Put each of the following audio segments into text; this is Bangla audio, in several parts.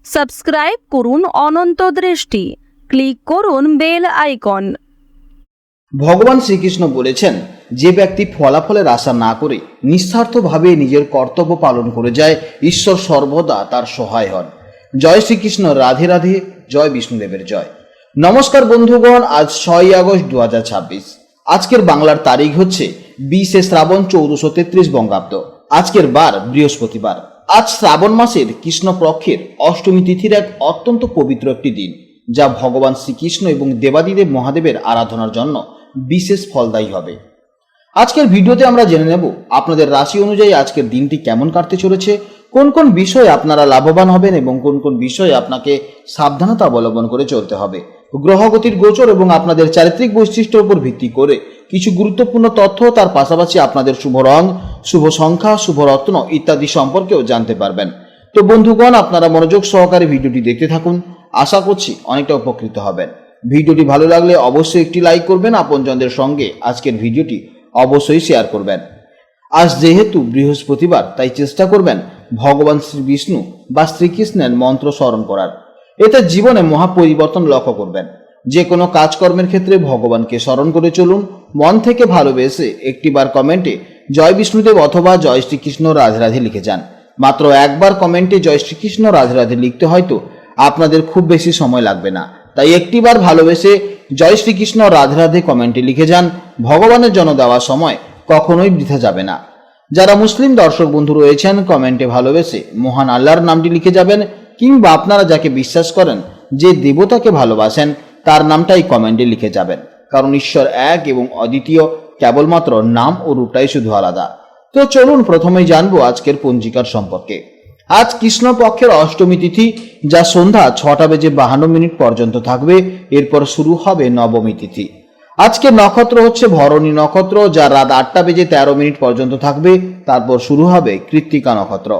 সাবস্ক্রাইব করুন অনন্ত দৃষ্টি, ক্লিক করুন বেল আইকন। ভগবান শ্রীকৃষ্ণ বলেছেন, যে ব্যক্তি ফলাফলের আশা না করে নিঃস্বার্থভাবে নিজের কর্তব্য পালন করে যায়, ঈশ্বর সর্বদা তার সহায় হন। জয় শ্রীকৃষ্ণ, রাধে রাধে, জয় বিষ্ণুদেবের জয়। নমস্কার বন্ধুগণ, আজ 6 আগস্ট 2026। আজকের বাংলার তারিখ হচ্ছে 20 শ্রাবণ 1433 বঙ্গাব্দ। আজকের বার বৃহস্পতিবার। আজ শ্রাবণ মাসের কৃষ্ণপক্ষের অষ্টমী তিথির এক অত্যন্ত পবিত্র একটি দিন, যা ভগবান শ্রীকৃষ্ণ এবং দেবাদিদেব মহাদেবের আরাধনার জন্য বিশেষ ফলদায়ী হবে। আজকের ভিডিওতে আমরা জেনে নেব আপনাদের রাশি অনুযায়ী আজকের দিনটি কেমন কাটতে চলেছে, কোন কোন বিষয়ে আপনারা লাভবান হবেন এবং কোন কোন বিষয়ে আপনাকে সাবধানতা অবলম্বন করে চলতে হবে। গ্রহগতির গোচর এবং আপনাদের চারিত্রিক বৈশিষ্ট্যের উপর ভিত্তি করে কিছু গুরুত্বপূর্ণ তথ্য, তার পাশাপাশি আপনাদের শুভ রং, শুভ সংখ্যা, শুভ রত্ন ইত্যাদি সম্পর্কেও জানতে পারবেন। তো বন্ধুগণ, আপনারা মনোযোগ সহকারে ভিডিওটি দেখতে থাকুন। আশা করছি অনেকটা উপকৃত হবেন। ভিডিওটি ভালো লাগলে অবশ্যই একটি লাইক করবেন, আপনজনদের সঙ্গে আজকের ভিডিওটি অবশ্যই শেয়ার করবেন। আজ যেহেতু বৃহস্পতিবার, তাই চেষ্টা করবেন ভগবান শ্রী বিষ্ণু বা শ্রীকৃষ্ণের মন্ত্র স্মরণ করার। এতে জীবনে মহা পরিবর্তন লক্ষ্য করবেন। যে কোনো কাজকর্মের ক্ষেত্রে ভগবানকে স্মরণ করে চলুন। মন থেকে ভালোবেসে একটিবার কমেন্টে জয় বিষ্ণুদেব অথবা জয় শ্রীকৃষ্ণ রাধে রাধে লিখে যান। মাত্র একবার কমেন্টে জয় শ্রীকৃষ্ণ রাধে রাধে লিখতে হয়তো আপনাদের খুব বেশি সময় লাগবে না, তাই একটিবার ভালোবেসে জয় শ্রীকৃষ্ণ রাধে রাধে কমেন্টে লিখে যান। ভগবানের জন্য দেওয়া সময় কখনোই বৃথা যাবে না। যারা মুসলিম দর্শক বন্ধু রয়েছেন, কমেন্টে ভালোবেসে মহান আল্লাহর নামটি লিখে যাবেন, কিংবা আপনারা যাকে বিশ্বাস করেন, যে দেবতাকে ভালোবাসেন, তার নামটাই কমেন্টে লিখে যাবেন। কারণ ঈশ্বর এক এবং অদ্বিতীয়, কেবলমাত্র নাম ও রূপটাই শুধু আলাদা। তো চলুন প্রথমেই জানবো আজকের পঞ্জিকার সম্পর্কে। আজ কৃষ্ণপক্ষের অষ্টমী তিথি, যা সন্ধ্যা 6:52 পর্যন্ত থাকবে। এরপর শুরু হবে নবমী তিথি। আজকের নক্ষত্র হচ্ছে ভরণী নক্ষত্র, যা রাত 8:13 পর্যন্ত থাকবে। তারপর শুরু হবে কৃত্তিকা নক্ষত্র।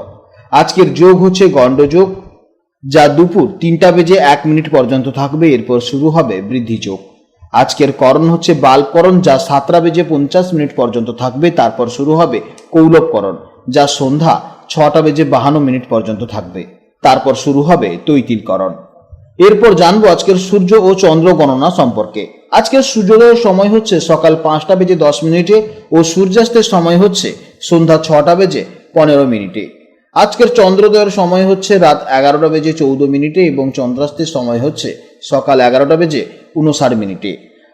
আজকের যোগ হচ্ছে গণ্ডযোগ, যা দুপুর 3:01 পর্যন্ত থাকবে। এরপর শুরু হবে বৃদ্ধি যোগ। আজকের করণ হচ্ছে বালকরণ, যা 7:50 পর্যন্ত থাকবে। তারপর শুরু হবে কৌলবকরণ, যা সন্ধ্যা 6:52 পর্যন্ত থাকবে। তারপর শুরু হবে তৈতিলকরণ। এরপর জানবো আজকের সূর্য ও চন্দ্র গণনা সম্পর্কে। আজকের সূর্যোদয়ের সময় হচ্ছে সকাল 5:10 ও সূর্যাস্তের সময় হচ্ছে সন্ধ্যা 6:15। আজকের চন্দ্রোদয়ের সময় হচ্ছে রাত 11:14 এবং চন্দ্রাস্তের সময় হচ্ছে সকাল 11:59।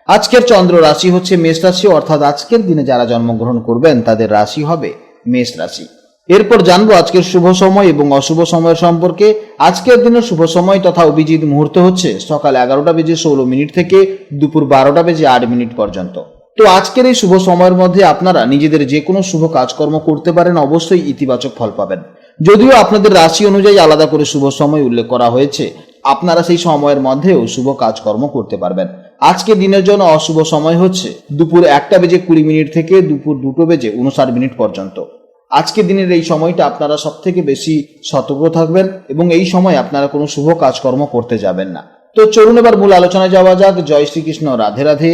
আজকের চন্দ্র রাশি হচ্ছে মেষ রাশি, অর্থাৎ আজকের দিনে যারা জন্মগ্রহণ করবেন তাদের রাশি হবে মেষ রাশি। এরপর জানবো আজকের শুভ সময় এবং অশুভ সময়ের সম্পর্কে। আজকের দিনের শুভ সময় তথা অভিজিৎ মুহূর্ত হচ্ছে সকাল 11:16 থেকে দুপুর 12:08 পর্যন্ত। তো আজকের এই শুভ সময়ের মধ্যে আপনারা নিজেদের যে কোনো শুভ কাজকর্ম করতে পারেন, অবশ্যই ইতিবাচক ফল পাবেন। যদিও আপনাদের রাশি অনুযায়ী আলাদা করে শুভ সময় উল্লেখ করা হয়েছে, আপনারা সেই সময়ের মধ্যেও শুভ কাজকর্ম করতে পারবেন। আজকে দিনের জন্য অশুভ সময় হচ্ছে দুপুর 1:20 থেকে দুপুর 2:59 পর্যন্ত। আজকে দিনের এই সময়টা আপনারা সব থেকে বেশি সতর্ক থাকবেন এবং এই সময় আপনারা কোনো শুভ কাজকর্ম করতে যাবেন না। তো চলুন এবার মূল আলোচনায় যাওয়া যাক। জয় শ্রীকৃষ্ণ, রাধে রাধে,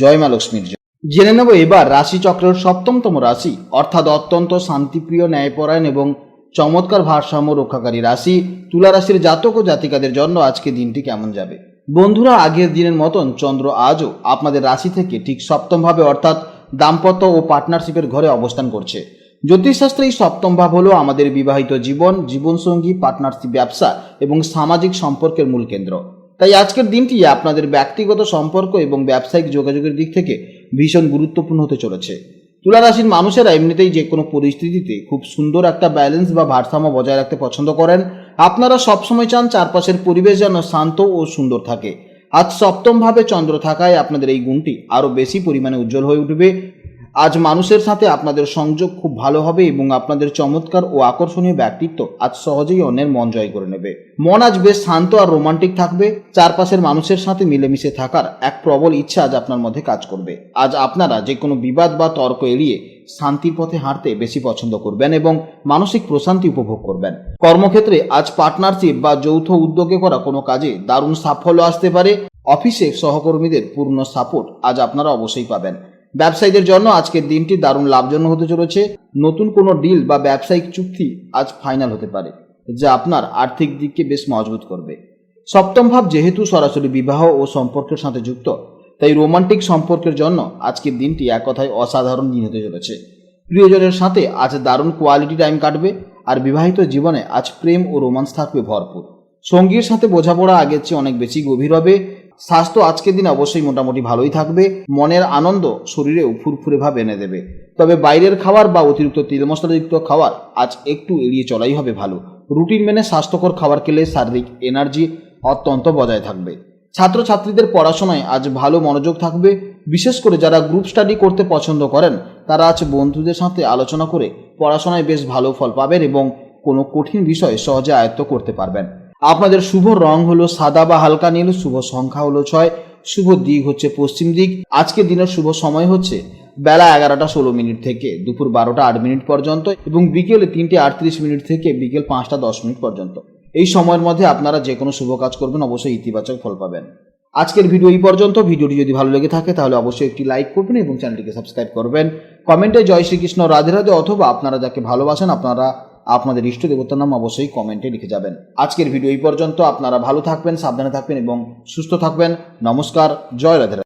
জয় মা লক্ষ্মীর জয়। জেনে নেব এবার রাশি চক্রের 7তম রাশি, অর্থাৎ অত্যন্ত শান্তিপ্রিয়, ন্যায়পরায়ণ এবং চমৎকার ভারসাম্য রক্ষাকারী রাশি তুলা রাশির জাতক ও জাতিকাদের জন্য আজকে দিনটি কেমন যাবে। বন্ধুরা, আগের দিনের মতন চন্দ্র আজও আপনাদের রাশি থেকে ঠিক 7ম ভাবে, অর্থাৎ দাম্পত্য ও পার্টনারশিপের ঘরে অবস্থান করছে। জ্যোতিষশাস্ত্রে এই 7ম ভাব হলো আমাদের বিবাহিত জীবন, জীবনসঙ্গী, পার্টনারশিপ, ব্যবসা এবং সামাজিক সম্পর্কের মূল কেন্দ্র। তাই আজকের দিনটি আপনাদের ব্যক্তিগত সম্পর্ক এবং ব্যবসায়িক যোগাযোগের দিক থেকে ভীষণ গুরুত্বপূর্ণ হতে চলেছে। তুলা রাশির মানুষেরা এমনিতেই যে কোনো পরিস্থিতিতে খুব সুন্দর একটা ব্যালেন্স বা ভারসাম্য বজায় রাখতে পছন্দ করেন। আপনারা সবসময় চান চারপাশের পরিবেশ যেন শান্ত ও সুন্দর থাকে। আজ 7ম ভাবে চন্দ্র থাকায় আপনাদের এই গুণটি আরও বেশি পরিমাণে উজ্জ্বল হয়ে উঠবে। আজ মানুষের সাথে আপনাদের সংযোগ খুব ভালো হবে এবং আপনাদের চমৎকার ও আকর্ষণীয় ব্যক্তিত্ব আজ সহজেই অন্যের মন জয় করে নেবে। মন আজ বেশ শান্ত আর রোমান্টিক থাকবে। চারপাশের মানুষের সাথে মিলেমিশে থাকার এক প্রবল ইচ্ছা আজ আপনার মধ্যে কাজ করবে। আজ আপনারা যে কোনো বিবাদ বা তর্ক এড়িয়ে শান্তির পথে হাঁটতে বেশি পছন্দ করবেন এবং মানসিক প্রশান্তি উপভোগ করবেন। কর্মক্ষেত্রে আজ পার্টনারশিপ বা যৌথ উদ্যোগে করা কোনো কাজে দারুণ সাফল্য আসতে পারে। অফিসে সহকর্মীদের পূর্ণ সাপোর্ট আজ আপনারা অবশ্যই পাবেন। ব্যবসায়ীদের জন্য আজকের দিনটি দারুণ লাভজনক হতে চলেছে। নতুন কোনো ডিল বা ব্যবসায়িক চুক্তি আজ ফাইনাল হতে পারে। যা আপনার আর্থিক দিককে বেশ মজবুত করবে। সপ্তম ভাব যেহেতু সরাসরি বিবাহ ও সম্পর্কের সাথে যুক্ত, তাই রোমান্টিক সম্পর্কের জন্য আজকের দিনটি এক কথায় অসাধারণ দিন হতে চলেছে। প্রিয়জনের সাথে আজ দারুণ কোয়ালিটি টাইম কাটবে, আর বিবাহিত জীবনে আজ প্রেম ও রোমান্স থাকবে ভরপুর। সঙ্গীর সাথে বোঝাপড়া আগের চেয়ে অনেক বেশি গভীর হবে। স্বাস্থ্য আজকের দিন অবশ্যই মোটামুটি ভালোই থাকবে। মনের আনন্দ শরীরেও ফুরফুরে ভাব এনে দেবে। তবে বাইরের খাবার বা অতিরিক্ত তেল মশলাযুক্ত খাবার আজ একটু এড়িয়ে চলাই হবে ভালো। রুটিন মেনে স্বাস্থ্যকর খাবার খেলে শারীরিক এনার্জি অত্যন্ত বজায় থাকবে। ছাত্রছাত্রীদের পড়াশোনায় আজ ভালো মনোযোগ থাকবে। বিশেষ করে যারা গ্রুপ স্টাডি করতে পছন্দ করেন তারা আজ বন্ধুদের সাথে আলোচনা করে পড়াশোনায় বেশ ভালো ফল পাবেন এবং কোনো কঠিন বিষয় সহজে আয়ত্ত করতে পারবেন। আপনাদের শুভ রং হলো সাদা বা হালকা নীল, শুভ সংখ্যা হলো 6, শুভ দিক হচ্ছে পশ্চিম দিক। আজকের দিনের শুভ সময় হচ্ছে বেলা 11টা 16 মিনিট থেকে দুপুর 12টা 8 মিনিট পর্যন্ত এবং বিকেলে 3টে 38 মিনিট থেকে বিকেল 5টা 10 মিনিট পর্যন্ত। এই সময়ের মধ্যে আপনারা যে কোনো শুভ কাজ করবেন অবশ্যই ইতিবাচক ফল পাবেন। আজকের ভিডিও এই পর্যন্ত। ভিডিওটি যদি ভালো লেগে থাকে তাহলে অবশ্যই একটি লাইক করবেন এবং চ্যানেলটিকে সাবস্ক্রাইব করবেন। কমেন্টে জয় শ্রীকৃষ্ণ, রাধে রাধে অথবা আপনারা যাকে ভালোবাসেন আপনারা আপনাদের ইষ্ট দেবতার নাম অবশ্যই কমেন্টে লিখে যাবেন। আজকের ভিডিও এই পর্যন্ত। আপনারা ভালো থাকবেন, সাবধানে থাকবেন এবং সুস্থ থাকবেন। নমস্কার, জয় রাধে রাধে।